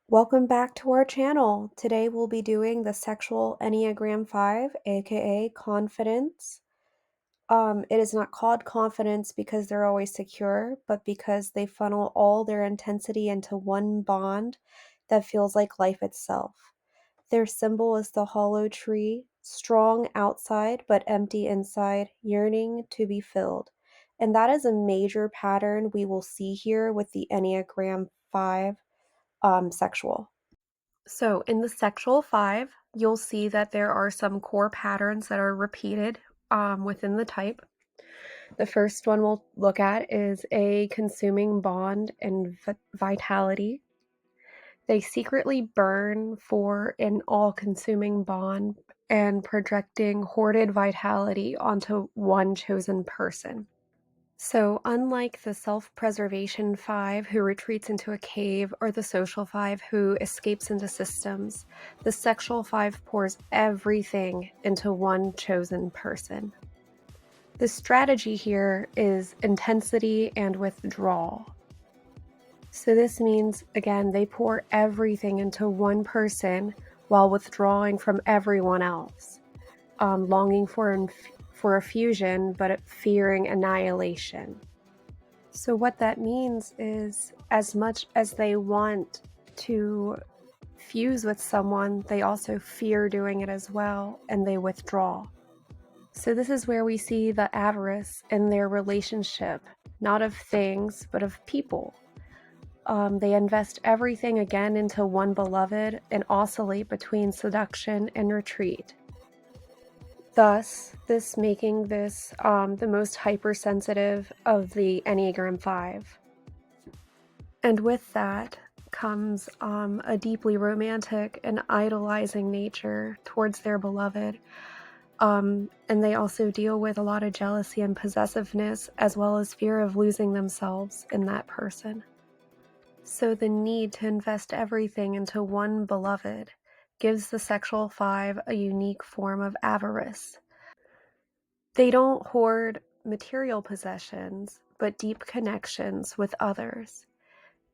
Welcome back to our channel. Today we'll be doing the sexual Enneagram 5, aka confidence. It is not called confidence because they're always secure, but because they funnel all their intensity into one bond that feels like life itself. Their symbol is the hollow tree, strong outside but empty inside, yearning to be filled. And that is a major pattern we will see here with the Enneagram 5 sexual. So in the sexual 5, you'll see that there are some core patterns that are repeated within the type. The first one we'll look at is a consuming bond and vitality. They secretly burn for an all-consuming bond and projecting hoarded vitality onto one chosen person. So, unlike the self-preservation 5 who retreats into a cave or the social 5 who escapes into systems, the sexual 5 pours everything into one chosen person. The strategy here is intensity and withdrawal. So this means, again, they pour everything into one person while withdrawing from everyone else, longing for a fusion, but fearing annihilation. So what that means is, as much as they want to fuse with someone, they also fear doing it as well, and they withdraw. So this is where we see the avarice in their relationship, not of things, but of people. They invest everything again into one beloved and oscillate between seduction and retreat. Thus, this making this the most hypersensitive of the Enneagram 5. And with that comes a deeply romantic and idolizing nature towards their beloved. And they also deal with a lot of jealousy and possessiveness, as well as fear of losing themselves in that person. So the need to invest everything into one beloved gives the sexual 5 a unique form of avarice. They don't hoard material possessions, but deep connections with others.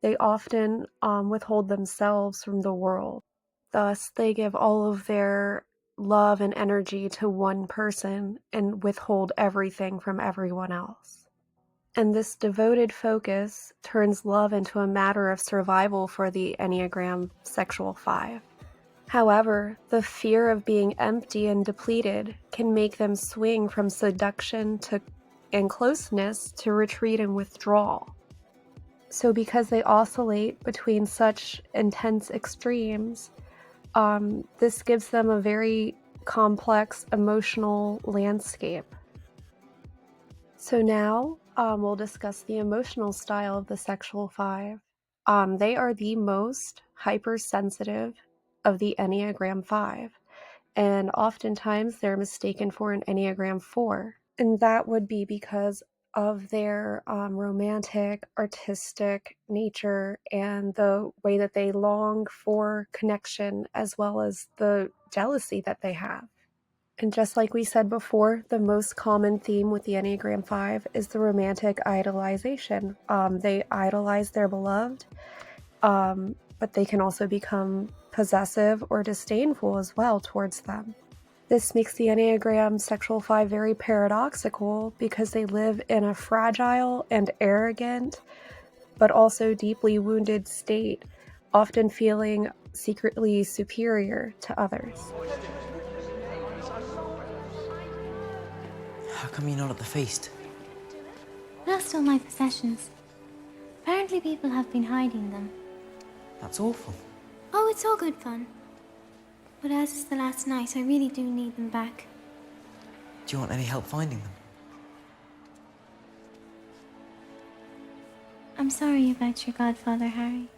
They often withhold themselves from the world. Thus, they give all of their love and energy to one person and withhold everything from everyone else. And this devoted focus turns love into a matter of survival for the Enneagram sexual 5. However, the fear of being empty and depleted can make them swing from seduction and closeness to retreat and withdrawal. So because they oscillate between such intense extremes, this gives them a very complex emotional landscape. So now we'll discuss the emotional style of the sexual 5. They are the most hypersensitive of the Enneagram 5, and oftentimes they're mistaken for an Enneagram 4. And that would be because of their romantic, artistic nature and the way that they long for connection, as well as the jealousy that they have. And just like we said before, the most common theme with the Enneagram 5 is the romantic idolization. They idolize their beloved, but they can also become possessive or disdainful as well towards them. This makes the Enneagram sexual 5 very paradoxical because they live in a fragile and arrogant, but also deeply wounded state, often feeling secretly superior to others. How come you're not at the feast? Lost all my possessions. Apparently people have been hiding them. That's awful. Oh, it's all good fun. But as it's the last night, I really do need them back. Do you want any help finding them? I'm sorry about your godfather, Harry.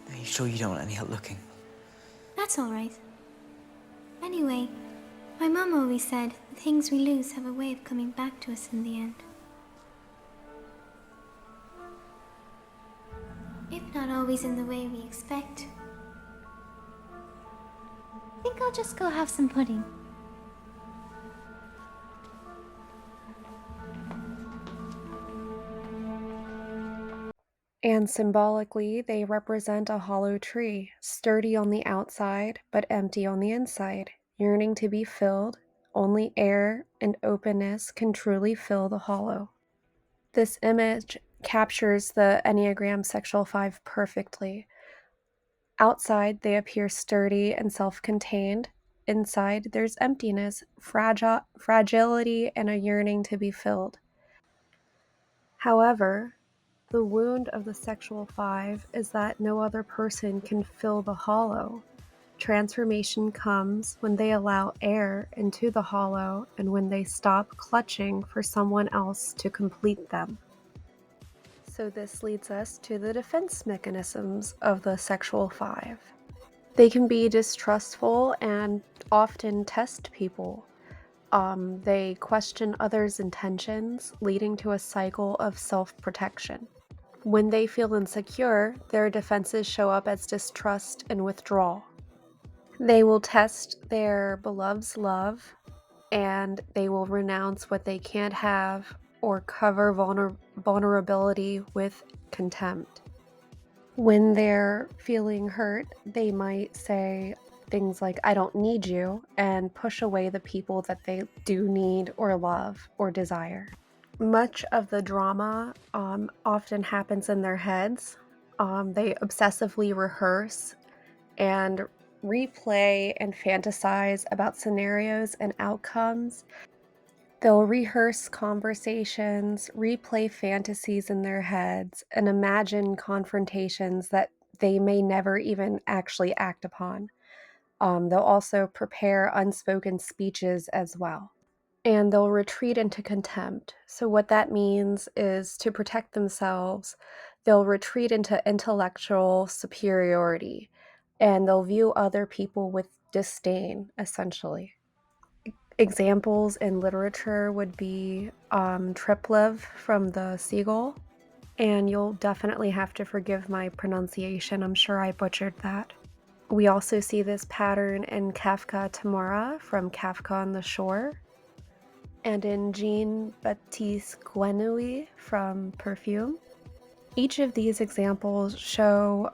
Are you sure you don't want any help looking? That's all right. Anyway, my mum always said the things we lose have a way of coming back to us in the end. If not always in the way we expect. I think I'll just go have some pudding. And symbolically, they represent a hollow tree, sturdy on the outside, but empty on the inside, yearning to be filled. Only air and openness can truly fill the hollow. This image captures the Enneagram Sexual 5 perfectly. Outside, they appear sturdy and self-contained. Inside, there's emptiness, fragility, and a yearning to be filled. However, the wound of the Sexual 5 is that no other person can fill the hollow. Transformation comes when they allow air into the hollow and when they stop clutching for someone else to complete them. So this leads us to the defense mechanisms of the Sexual 5. They can be distrustful and often test people. They question others' intentions, leading to a cycle of self-protection. When they feel insecure, their defenses show up as distrust and withdrawal. They will test their beloved's love, and they will renounce what they can't have or cover vulnerability with contempt. When they're feeling hurt, they might say things like, "I don't need you," and push away the people that they do need or love or desire. Much of the drama often happens in their heads. They obsessively rehearse and replay and fantasize about scenarios and outcomes. They'll rehearse conversations, replay fantasies in their heads, and imagine confrontations that they may never even actually act upon. They'll also prepare unspoken speeches as well. And they'll retreat into contempt. So what that means is, to protect themselves, they'll retreat into intellectual superiority, and they'll view other people with disdain, essentially. Examples in literature would be Triplev from The Seagull, and you'll definitely have to forgive my pronunciation. I'm sure I butchered that. We also see this pattern in Kafka Tamara from Kafka on the Shore, and in Jean-Baptiste Guenouille from Perfume. Each of these examples show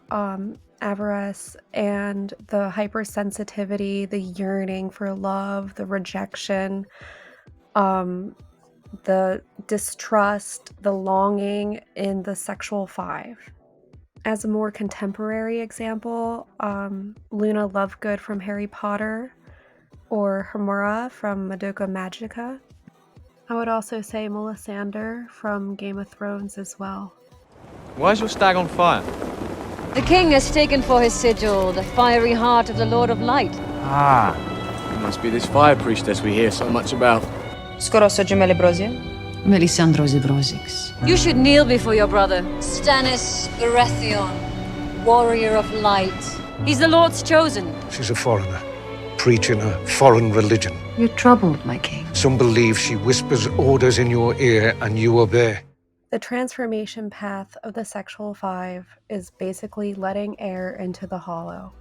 avarice and the hypersensitivity, the yearning for love, the rejection, the distrust, the longing in the Sexual 5. As a more contemporary example, Luna Lovegood from Harry Potter, or Homura from Madoka Magica. I would also say Melisandre from Game of Thrones as well. Why is your stag on fire? The king has taken for his sigil the fiery heart of the Lord of Light. Ah, it must be this fire priestess we hear so much about. Σκορώσω Gemelli Melisandros Evrosix. You should kneel before your brother. Stannis Baratheon, warrior of light. He's the Lord's chosen. She's a foreigner, preaching a foreign religion. You're troubled, my king. Some believe she whispers orders in your ear and you obey. The transformation path of the Sexual 5 is basically letting air into the hollow.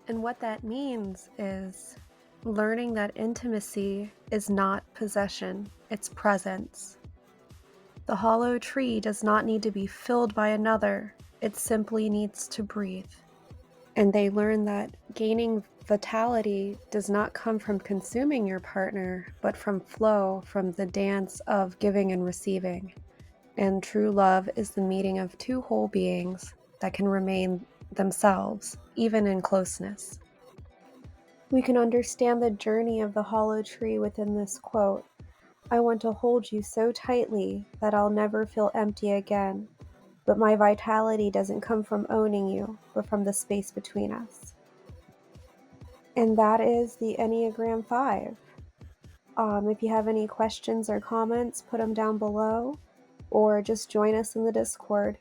And what that means is learning that intimacy is not possession, it's presence. The hollow tree does not need to be filled by another, it simply needs to breathe. And they learn that gaining vitality does not come from consuming your partner, but from flow, from the dance of giving and receiving. And true love is the meeting of two whole beings that can remain themselves, even in closeness. We can understand the journey of the hollow tree within this quote. "I want to hold you so tightly that I'll never feel empty again, but my vitality doesn't come from owning you, but from the space between us." And that is the Enneagram 5. If you have any questions or comments, put them down below, or just join us in the Discord.